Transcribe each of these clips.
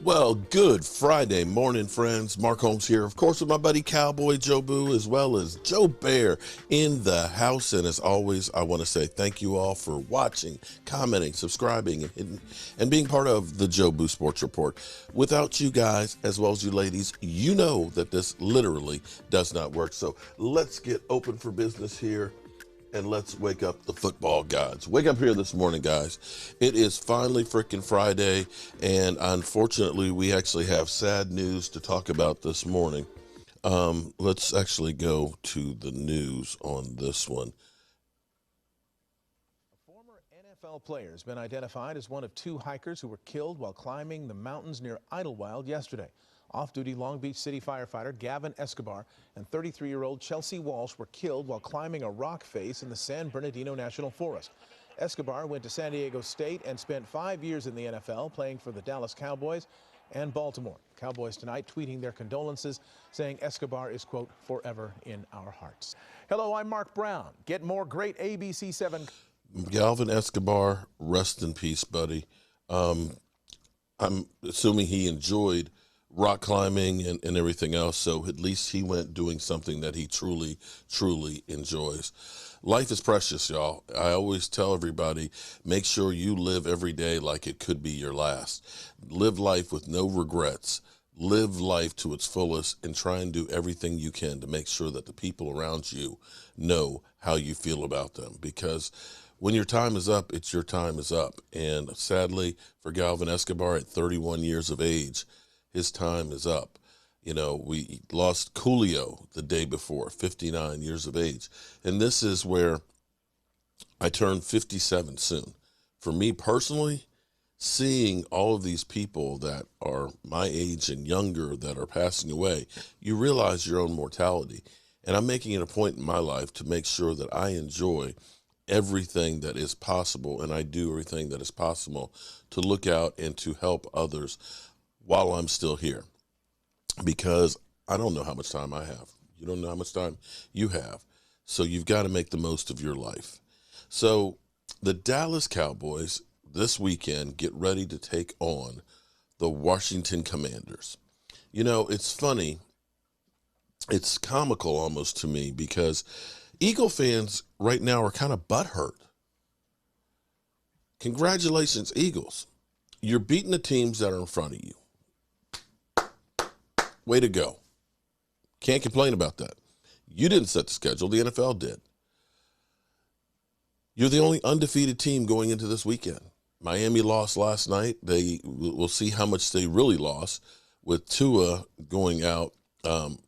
Well, good Friday morning, friends. Mark Holmes here, of course, with my buddy Cowboy Joe Boo, as well as Joe Bear in the house. And as always, I want to say thank you all for watching, commenting, subscribing, and being part of the Joe Boo Sports Report. Without you guys, as well as you ladies, you know that this literally does not work. So let's get open for business here. And let's wake up the football gods. Wake up here this morning, guys. It is finally freaking Friday, and unfortunately, we actually have sad news to talk about this morning. Let's actually go to the news on this one. A former NFL player has been identified as one of two hikers who were killed while climbing the mountains near Idlewild yesterday. Off-duty Long Beach City firefighter Galvin Escobar and 33-year-old Chelsea Walsh were killed while climbing a rock face in the San Bernardino National Forest. Escobar went to San Diego State and spent 5 years in the NFL, playing for the Dallas Cowboys and Baltimore. Cowboys tonight tweeting their condolences, saying Escobar is, quote, forever in our hearts. Hello, I'm Mark Brown. Get more great ABC7. Galvin Escobar, rest in peace, buddy. I'm assuming he enjoyed rock climbing and everything else, so at least he went doing something that he truly enjoys. Life is precious, y'all. I always tell everybody, make sure you live every day like it could be your last. Live life with no regrets. Live life to its fullest and try and do everything you can to make sure that the people around you know how you feel about them, because when your time is up, it's your time is up. And sadly, for Galvin Escobar at 31 years of age, his time is up. You know, we lost Coolio the day before, 59 years of age. And this is where I turn 57 soon. For me personally, seeing all of these people that are my age and younger that are passing away, you realize your own mortality. And I'm making it a point in my life to make sure that I enjoy everything that is possible, and I do everything that is possible to look out and to help others while I'm still here, because I don't know how much time I have. You don't know how much time you have. So you've got to make the most of your life. So the Dallas Cowboys this weekend get ready to take on the Washington Commanders. You know, it's funny. It's comical almost to me, because Eagle fans right now are kind of butthurt. Congratulations, Eagles. You're beating the teams that are in front of you. Way to go. Can't complain about that. You didn't set the schedule. The NFL did. You're the only undefeated team going into this weekend. Miami lost last night. We'll see how much they really lost with Tua going out.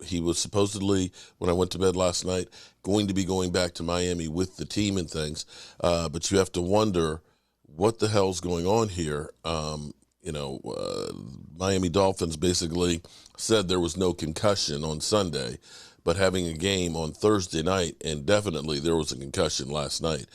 He was supposedly, when I went to bed last night, going to be going back to Miami with the team and things. But you have to wonder what the hell's going on here. Miami Dolphins basically said there was no concussion on Sunday, but having a game on Thursday night, and definitely there was a concussion last night.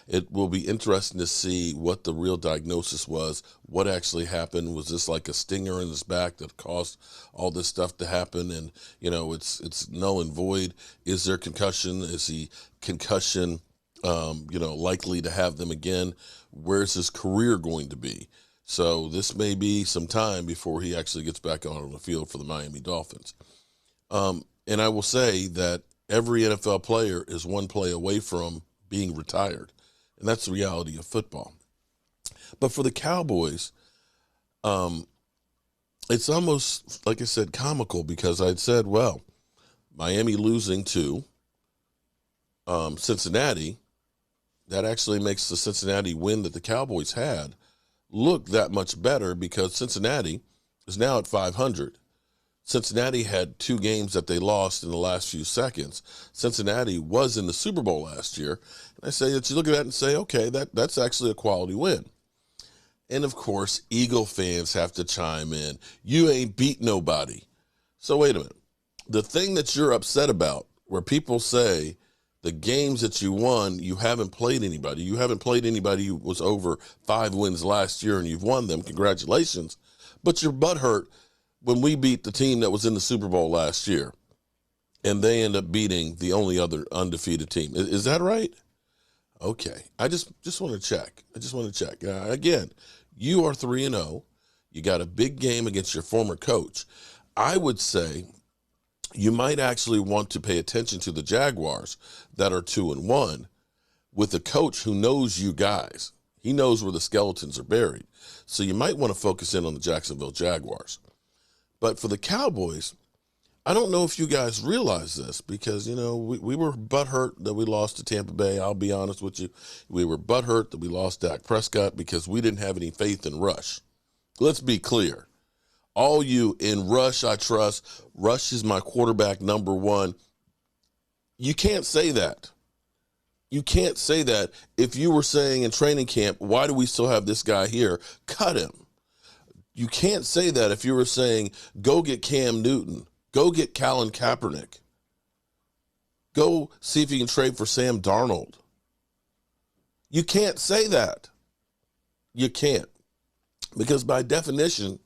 It will be interesting to see what the real diagnosis was, what actually happened. Was this like a stinger in his back that caused all this stuff to happen? And, you know, it's null and void. Is there concussion? Is he concussion, likely to have them again? Where's his career going to be? So this may be some time before he actually gets back on the field for the Miami Dolphins. And I will say that every NFL player is one play away from being retired. And that's the reality of football. But for the Cowboys, it's almost, like I said, comical, because I'd said, well, Miami losing to Cincinnati, that actually makes the Cincinnati win that the Cowboys had look that much better, because Cincinnati is now at 500. Cincinnati had 2 games that they lost in the last few seconds. Cincinnati was in the Super Bowl last year. And I say that you look at that and say, okay, that's actually a quality win. And, of course, Eagle fans have to chime in. You ain't beat nobody. So wait a minute. The thing that you're upset about, where people say the games that you won, you haven't played anybody. You haven't played anybody who was over 5 wins last year, and you've won them. Congratulations. But you're butthurt when we beat the team that was in the Super Bowl last year, and they end up beating the only other undefeated team. Is that right? Okay. I just want to check. Again, you are 3-0. You got a big game against your former coach. I would say you might actually want to pay attention to the Jaguars that are 2-1 with a coach who knows you guys. He knows where the skeletons are buried. So you might want to focus in on the Jacksonville Jaguars. But for the Cowboys, I don't know if you guys realize this because, we were butthurt that we lost to Tampa Bay. I'll be honest with you. We were butthurt that we lost Dak Prescott because we didn't have any faith in Rush. Let's be clear. All you in Rush, I trust. Rush is my quarterback number one. You can't say that. You can't say that if you were saying in training camp, why do we still have this guy here? Cut him. You can't say that if you were saying, go get Cam Newton. Go get Colin Kaepernick. Go see if you can trade for Sam Darnold. You can't say that. You can't. Because by definition,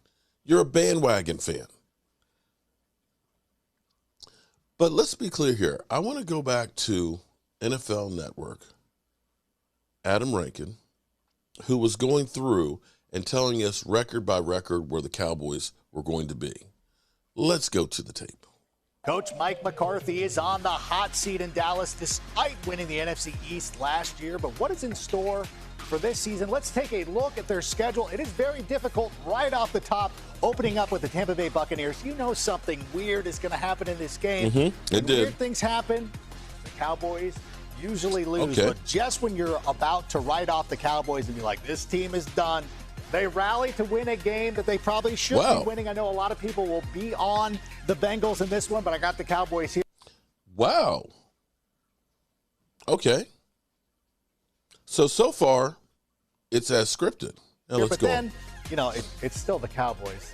you're a bandwagon fan. But let's be clear here. I want to go back to NFL Network, Adam Rankin, who was going through and telling us record by record where the Cowboys were going to be. Let's go to the tape. Coach Mike McCarthy is on the hot seat in Dallas despite winning the NFC East last year. But what is in store for this season? Let's take a look at their schedule. It is very difficult right off the top, opening up with the Tampa Bay Buccaneers. You know something weird is going to happen in this game. It did. Weird things happen. The Cowboys usually lose. Okay. But just when you're about to write off the Cowboys and be like, this team is done, they rally to win a game that they probably should be winning. I know a lot of people will be on the Bengals in this one, but I got the Cowboys here. Wow. Okay. So far, it's as scripted. Now let's go. Then, it's still the Cowboys.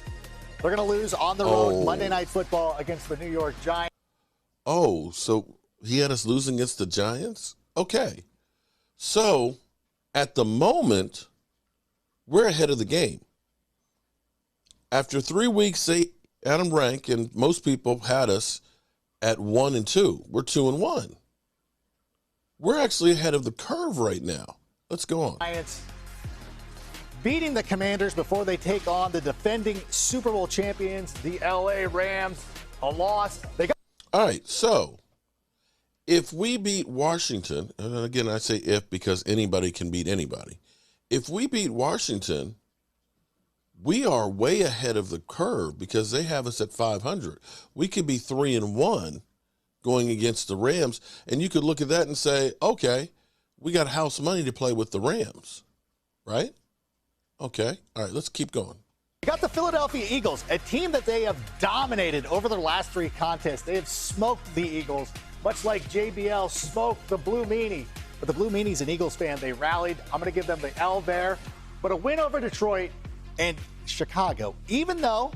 They're going to lose on the road Monday Night Football against the New York Giants. Oh, so he had us losing against the Giants? Okay. So, at the moment, we're ahead of the game. After 3 weeks, Adam Rank and most people had us at 1-2. We're 2-1. We're actually ahead of the curve right now. Let's go on. Giants beating the Commanders before they take on the defending Super Bowl champions, the LA Rams. A loss. All right, so if we beat Washington, and again I say if because anybody can beat anybody. If we beat Washington, we are way ahead of the curve because they have us at 500. We could be 3-1 going against the Rams, and you could look at that and say, okay, we got house money to play with the Rams, right? Okay, all right, let's keep going. You got the Philadelphia Eagles, a team that they have dominated over their last 3 contests. They have smoked the Eagles, much like JBL smoked the Blue Meanie. But the Blue Meanie's an Eagles fan. They rallied. I'm going to give them the L there. But a win over Detroit and Chicago. Even though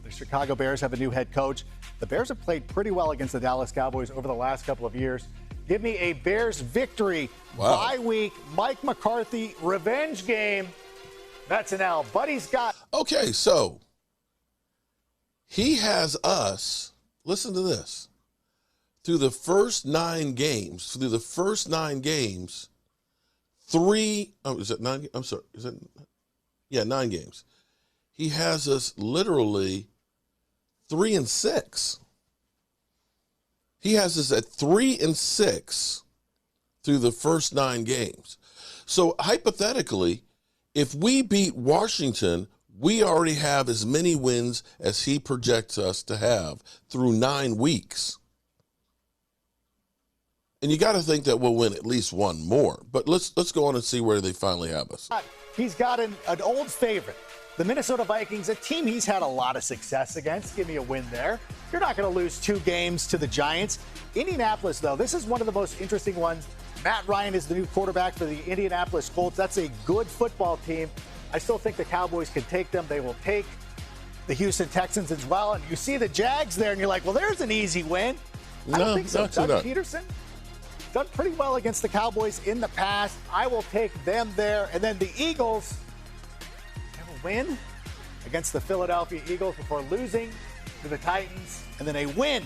the Chicago Bears have a new head coach, the Bears have played pretty well against the Dallas Cowboys over the last couple of years. Give me a Bears victory. Wow. Bye week, Mike McCarthy revenge game. That's an L. Buddy's got. Okay, so he has us, listen to this, through the first 9 games, 9 games. He has us literally 3-6. He has us at 3-6 through the first 9 games. So hypothetically, if we beat Washington, we already have as many wins as he projects us to have through 9 weeks. And you got to think that we'll win at least one more. But let's go on and see where they finally have us. He's got an old favorite, the Minnesota Vikings, a team he's had a lot of success against. Give me a win there. You're not going to lose 2 games to the Giants. Indianapolis, though, this is one of the most interesting ones. Matt Ryan is the new quarterback for the Indianapolis Colts. That's a good football team. I still think the Cowboys can take them. They will take the Houston Texans as well. And you see the Jags there, and you're like, well, there's an easy win. I don't think so. Doug Peterson done pretty well against the Cowboys in the past. I will take them there. And then the Eagles have a win against the Philadelphia Eagles before losing to the Titans. And then a win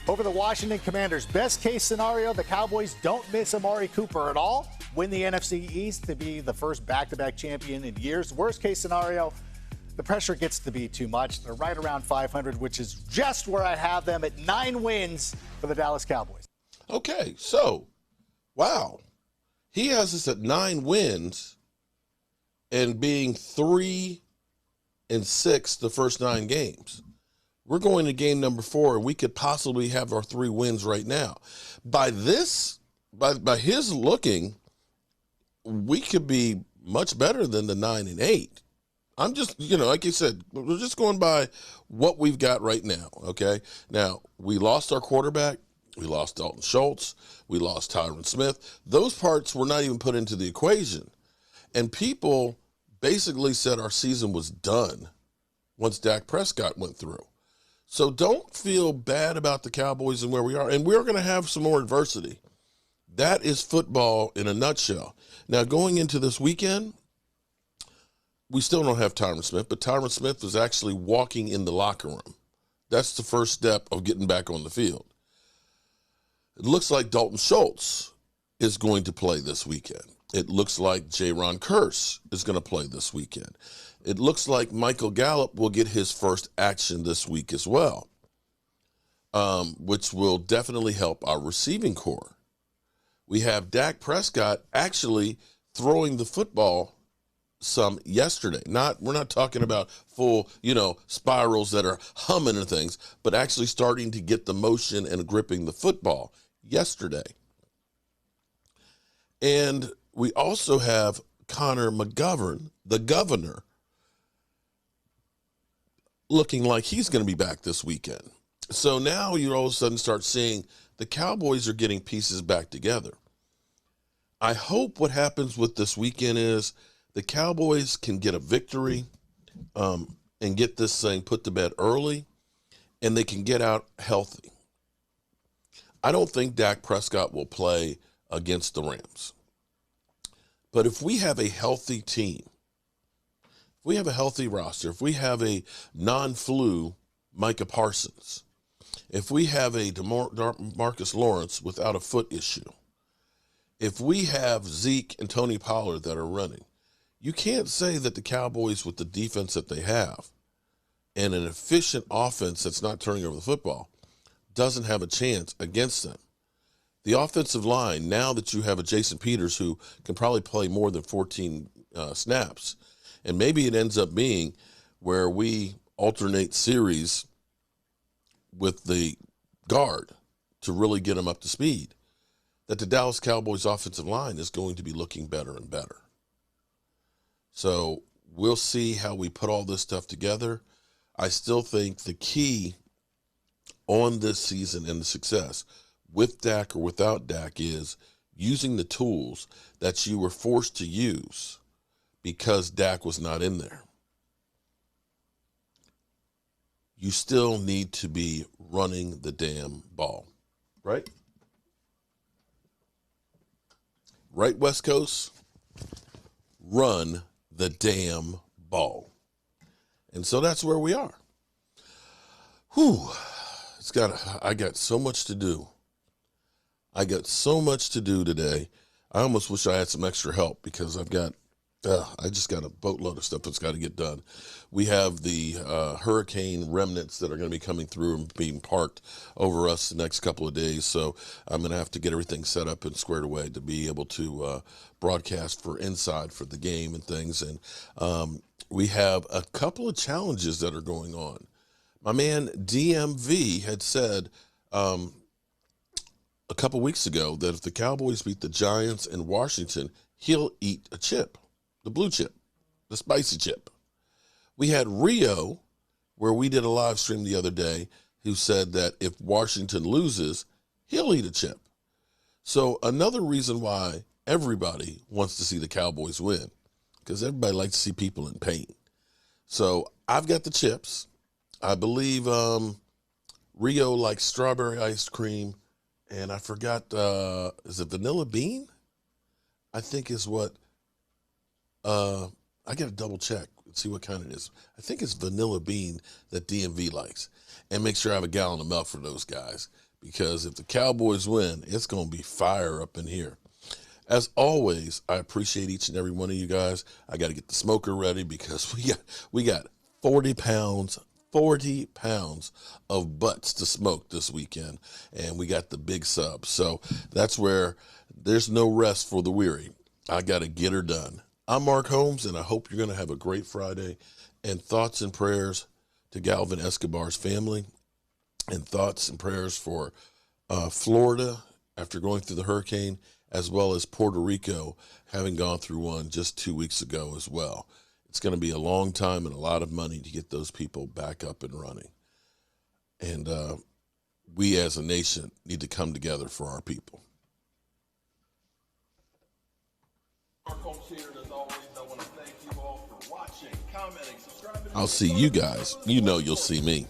over the Washington Commanders. Best case scenario, the Cowboys don't miss Amari Cooper at all. Win the NFC East to be the first back-to-back champion in years. Worst case scenario, the pressure gets to be too much. They're right around 500, which is just where I have them at 9 wins for the Dallas Cowboys. Okay, so, wow. He has us at 9 wins and being 3-6 the first 9 games. We're going to game number 4, and we could possibly have our 3 wins right now. By his looking, we could be much better than the 9-8. I'm just, like you said, we're just going by what we've got right now, okay? Now, we lost our quarterback. We lost Dalton Schultz. We lost Tyron Smith. Those parts were not even put into the equation. And people basically said our season was done once Dak Prescott went through. So don't feel bad about the Cowboys and where we are. And we're going to have some more adversity. That is football in a nutshell. Now, going into this weekend, we still don't have Tyron Smith, but Tyron Smith was actually walking in the locker room. That's the first step of getting back on the field. It looks like Dalton Schultz is going to play this weekend. It looks like Jaron Kearse is going to play this weekend. It looks like Michael Gallup will get his first action this week as well, which will definitely help our receiving core. We have Dak Prescott actually throwing the football some yesterday. We're not talking about full, spirals that are humming and things, but actually starting to get the motion and gripping the football yesterday. And we also have Connor McGovern, the governor, looking like he's going to be back this weekend. So now you all of a sudden start seeing the Cowboys are getting pieces back together. I hope what happens with this weekend is the Cowboys can get a victory and get this thing put to bed early, and they can get out healthy. I don't think Dak Prescott will play against the Rams. But if we have a healthy team, if we have a healthy roster, if we have a non-flu Micah Parsons, if we have a Marcus Lawrence without a foot issue, if we have Zeke and Tony Pollard that are running, you can't say that the Cowboys, with the defense that they have and an efficient offense that's not turning over the football, doesn't have a chance against them. The offensive line, now that you have a Jason Peters who can probably play more than 14 snaps, and maybe it ends up being where we alternate series with the guard to really get them up to speed, that the Dallas Cowboys offensive line is going to be looking better and better. So we'll see how we put all this stuff together. I still think the key on this season and the success with Dak or without Dak is using the tools that you were forced to use because Dak was not in there. You still need to be running the damn ball, right? Right, West Coast? Run the damn ball. And so that's where we are. Whew. I got so much to do. I got so much to do today. I almost wish I had some extra help because I just got a boatload of stuff that's got to get done. We have the hurricane remnants that are going to be coming through and being parked over us the next couple of days. So I'm going to have to get everything set up and squared away to be able to broadcast for inside for the game and things. And we have a couple of challenges that are going on. My man DMV had said a couple weeks ago that if the Cowboys beat the Giants in Washington, he'll eat a chip, the blue chip, the spicy chip. We had Rio, where we did a live stream the other day, who said that if Washington loses, he'll eat a chip. So another reason why everybody wants to see the Cowboys win, because everybody likes to see people in pain. So I've got the chips. I believe Rio likes strawberry ice cream, and I forgot, is it vanilla bean? I think is what, I got to double check and see what kind it is. I think it's vanilla bean that DMV likes. And make sure I have a gallon of milk for those guys, because if the Cowboys win, it's going to be fire up in here. As always, I appreciate each and every one of you guys. I got to get the smoker ready because we got 40 pounds 40 pounds of butts to smoke this weekend, and we got the big sub. So that's where there's no rest for the weary. I got to get her done. I'm Mark Holmes, and I hope you're going to have a great Friday. And thoughts and prayers to Galvin Escobar's family, and thoughts and prayers for Florida after going through the hurricane, as well as Puerto Rico having gone through one just 2 weeks ago as well. It's going to be a long time and a lot of money to get those people back up and running. And we as a nation need to come together for our people. I'll see you guys. You know you'll see me.